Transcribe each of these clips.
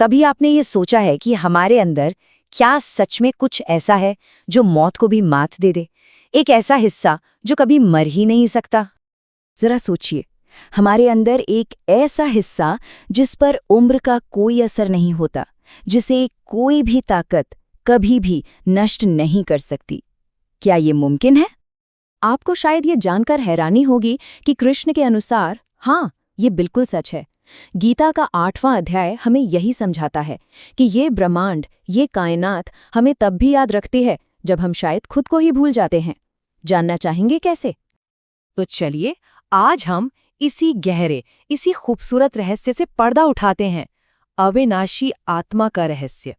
कभी आपने ये सोचा है कि हमारे अंदर क्या सच में कुछ ऐसा है जो मौत को भी मात दे दे? एक ऐसा हिस्सा जो कभी मर ही नहीं सकता? जरा सोचिए, हमारे अंदर एक ऐसा हिस्सा जिस पर उम्र का कोई असर नहीं होता, जिसे कोई भी ताकत कभी भी नष्ट नहीं कर सकती। क्या ये मुमकिन है? आपको शायद ये जानकर हैरानी होगी कि कृष्ण के अनुसार हाँ, ये बिल्कुल सच है। गीता का 8वां अध्याय हमें यही समझाता है कि ये ब्रह्मांड, ये कायनात हमें तब भी याद रखती है जब हम शायद खुद को ही भूल जाते हैं। जानना चाहेंगे कैसे? तो चलिए, आज हम इसी खूबसूरत रहस्य से पर्दा उठाते हैं, अविनाशी आत्मा का रहस्य।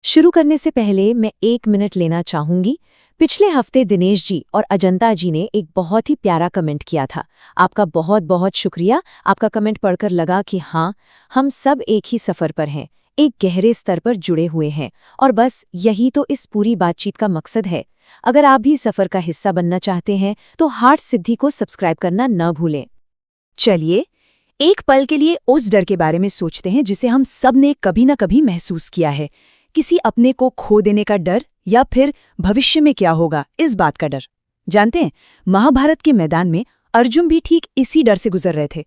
शुरू करने से पहले मैं 1 मिनट लेना चाहूंगी। पिछले हफ्ते दिनेश जी और अजंता जी ने एक बहुत ही प्यारा कमेंट किया था। आपका बहुत बहुत शुक्रिया। आपका कमेंट पढ़कर लगा कि हाँ, हम सब एक ही सफ़र पर हैं, एक गहरे स्तर पर जुड़े हुए हैं, और बस यही तो इस पूरी बातचीत का मकसद है। अगर आप भी सफ़र का हिस्सा बनना चाहते हैं तो हार्ट सिद्धि को सब्सक्राइब करना न भूलें। चलिए, एक पल के लिए उस डर के बारे में सोचते हैं जिसे हम सब ने कभी न कभी महसूस किया है। किसी अपने को खो देने का डर, या फिर भविष्य में क्या होगा इस बात का डर। जानते हैं, महाभारत के मैदान में अर्जुन भी ठीक इसी डर से गुजर रहे थे।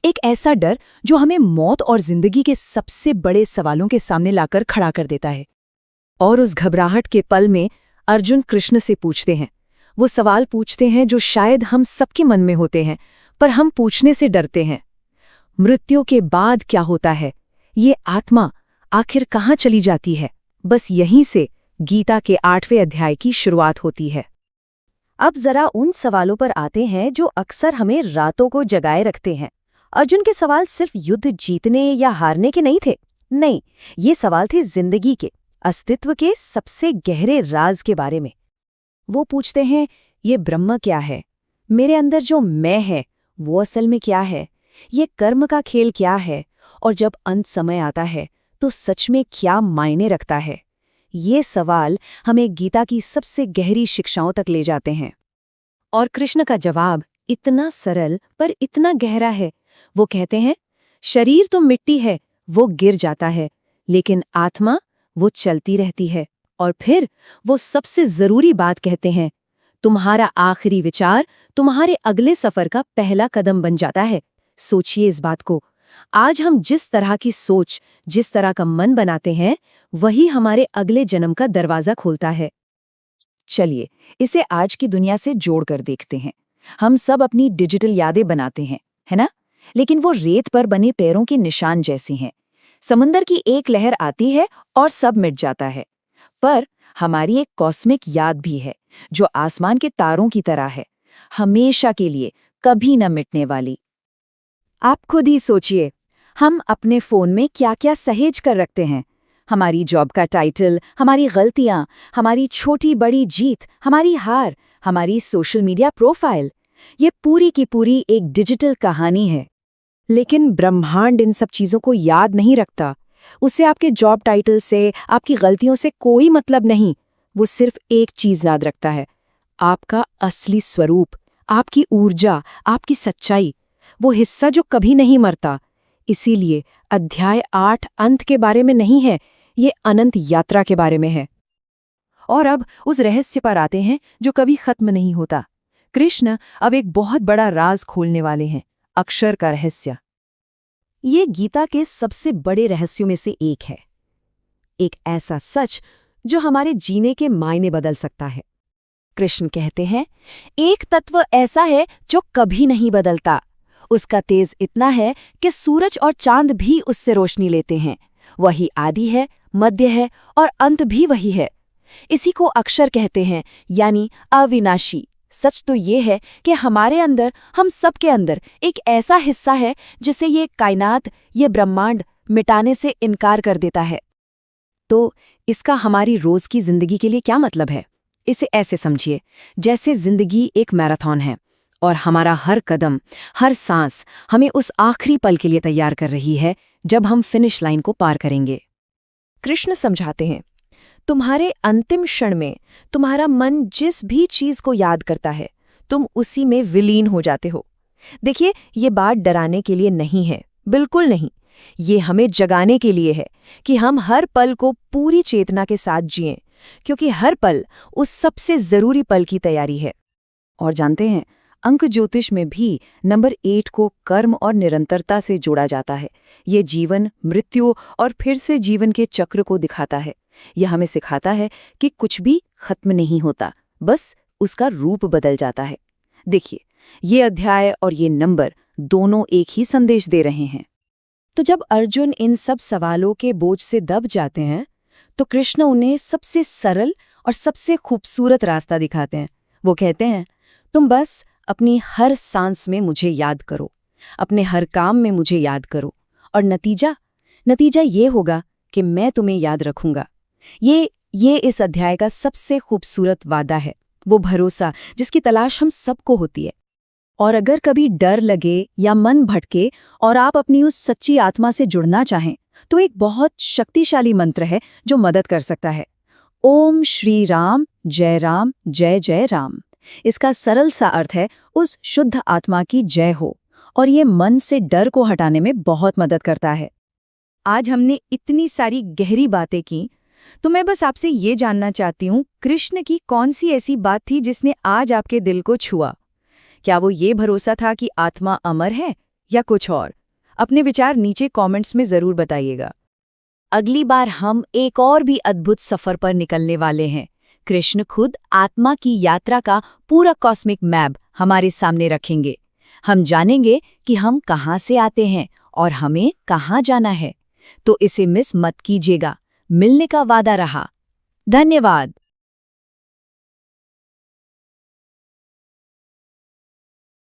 एक ऐसा डर जो हमें मौत और जिंदगी के सबसे बड़े सवालों के सामने लाकर खड़ा कर देता है। और उस घबराहट के पल में अर्जुन कृष्ण से पूछते हैं, वो सवाल पूछते हैं जो शायद हम सबके मन में होते हैं, पर हम पूछने से डरते हैं। मृत्यु के बाद क्या होता है? ये आत्मा आखिर कहाँ चली जाती है? बस यहीं से गीता के 8वें अध्याय की शुरुआत होती है। अब जरा उन सवालों पर आते हैं जो अक्सर हमें रातों को जगाए रखते हैं। अर्जुन के सवाल सिर्फ युद्ध जीतने या हारने के नहीं थे। नहीं, ये सवाल थे जिंदगी के, अस्तित्व के सबसे गहरे राज के बारे में। वो पूछते हैं, ये ब्रह्म क्या है? मेरे अंदर जो मैं है वो असल में क्या है? ये कर्म का खेल क्या है? और जब अंत समय आता है तो सच में क्या मायने रखता है? ये सवाल हमें गीता की सबसे गहरी शिक्षाओं तक ले जाते हैं। और कृष्ण का जवाब इतना सरल पर इतना गहरा है। वो कहते हैं, शरीर तो मिट्टी है, वो गिर जाता है, लेकिन आत्मा वो चलती रहती है। और फिर वो सबसे जरूरी बात कहते हैं, तुम्हारा आखिरी विचार तुम्हारे अगले सफर का पहला कदम बन जाता है। सोचिए इस बात को। आज हम जिस तरह की सोच, जिस तरह का मन बनाते हैं, वही हमारे अगले जन्म का दरवाजा खोलता है। चलिए, इसे आज की दुनिया से जोड़कर देखते हैं। हम सब अपनी डिजिटल यादें बनाते हैं, है ना? लेकिन वो रेत पर बने पैरों के निशान जैसी हैं। समंदर की एक लहर आती है और सब मिट जाता है। पर हमारी एक कॉस्मिक याद भी है, जो आसमान के तारों की तरह है, हमेशा के लिए, कभी न मिटने वाली। आप खुद ही सोचिए, हम अपने फ़ोन में क्या-क्या सहेज कर रखते हैं। हमारी जॉब का टाइटल, हमारी गलतियाँ, हमारी छोटी बड़ी जीत, हमारी हार, हमारी सोशल मीडिया प्रोफाइल। ये पूरी की पूरी एक डिजिटल कहानी है। लेकिन ब्रह्मांड इन सब चीज़ों को याद नहीं रखता। उसे आपके जॉब टाइटल से, आपकी गलतियों से कोई मतलब नहीं। वो सिर्फ एक चीज़ याद रखता है, आपका असली स्वरूप, आपकी ऊर्जा, आपकी सच्चाई, वो हिस्सा जो कभी नहीं मरता। इसीलिए अध्याय 8 अंत के बारे में नहीं है, ये अनंत यात्रा के बारे में है। और अब उस रहस्य पर आते हैं जो कभी खत्म नहीं होता। कृष्ण अब एक बहुत बड़ा राज खोलने वाले हैं, अक्षर का रहस्य। ये गीता के सबसे बड़े रहस्यों में से एक है। एक ऐसा सच जो हमारे जीने के मायने बदल सकता है। कृष्ण कहते हैं, एक तत्व ऐसा है जो कभी नहीं बदलता। उसका तेज इतना है कि सूरज और चांद भी उससे रोशनी लेते हैं। वही आदि है, मध्य है और अंत भी वही है। इसी को अक्षर कहते हैं, यानी अविनाशी। सच तो ये है कि हमारे अंदर, हम सबके अंदर एक ऐसा हिस्सा है जिसे ये कायनात, ये ब्रह्मांड मिटाने से इनकार कर देता है। तो इसका हमारी रोज की जिंदगी के लिए क्या मतलब है? इसे ऐसे समझिए, जैसे जिंदगी एक मैराथन है और हमारा हर कदम, हर सांस हमें उस आखिरी पल के लिए तैयार कर रही है जब हम फिनिश लाइन को पार करेंगे। कृष्ण समझाते हैं, तुम्हारे अंतिम क्षण में तुम्हारा मन जिस भी चीज को याद करता है, तुम उसी में विलीन हो जाते हो। देखिए, ये बात डराने के लिए नहीं है, बिल्कुल नहीं। ये हमें जगाने के लिए है कि हम हर पल को पूरी चेतना के साथ जिएं, क्योंकि हर पल उस सबसे जरूरी पल की तैयारी है। और जानते हैं, अंक ज्योतिष में भी नंबर 8 को कर्म और निरंतरता से जोड़ा जाता है। ये जीवन, मृत्यु और फिर से जीवन के चक्र को दिखाता है। यह हमें सिखाता है कि कुछ भी खत्म नहीं होता, बस उसका रूप बदल जाता है। देखिए, ये अध्याय और ये नंबर दोनों एक ही संदेश दे रहे हैं। तो जब अर्जुन इन सब सवालों के बोझ से दब जाते हैं, तो कृष्ण उन्हें सबसे सरल और सबसे खूबसूरत रास्ता दिखाते हैं। वो कहते हैं, तुम बस अपनी हर सांस में मुझे याद करो, अपने हर काम में मुझे याद करो, और नतीजा ये होगा कि मैं तुम्हें याद रखूंगा। ये इस अध्याय का सबसे खूबसूरत वादा है, वो भरोसा जिसकी तलाश हम सबको होती है। और अगर कभी डर लगे या मन भटके और आप अपनी उस सच्ची आत्मा से जुड़ना चाहें, तो एक बहुत शक्तिशाली मंत्र है जो मदद कर सकता है। ओम श्री राम जय जय राम। इसका सरल सा अर्थ है, उस शुद्ध आत्मा की जय हो, और ये मन से डर को हटाने में बहुत मदद करता है। आज हमने इतनी सारी गहरी बातें की, तो मैं बस आपसे ये जानना चाहती हूँ, कृष्ण की कौन सी ऐसी बात थी जिसने आज आपके दिल को छुआ? क्या वो ये भरोसा था कि आत्मा अमर है, या कुछ और? अपने विचार नीचे कमेंट्स में जरूर बताइएगा। अगली बार हम एक और भी अद्भुत सफर पर निकलने वाले हैं। कृष्ण खुद आत्मा की यात्रा का पूरा कॉस्मिक मैप हमारे सामने रखेंगे। हम जानेंगे कि हम कहाँ से आते हैं और हमें कहाँ जाना है। तो इसे मिस मत कीजिएगा। मिलने का वादा रहा। धन्यवाद।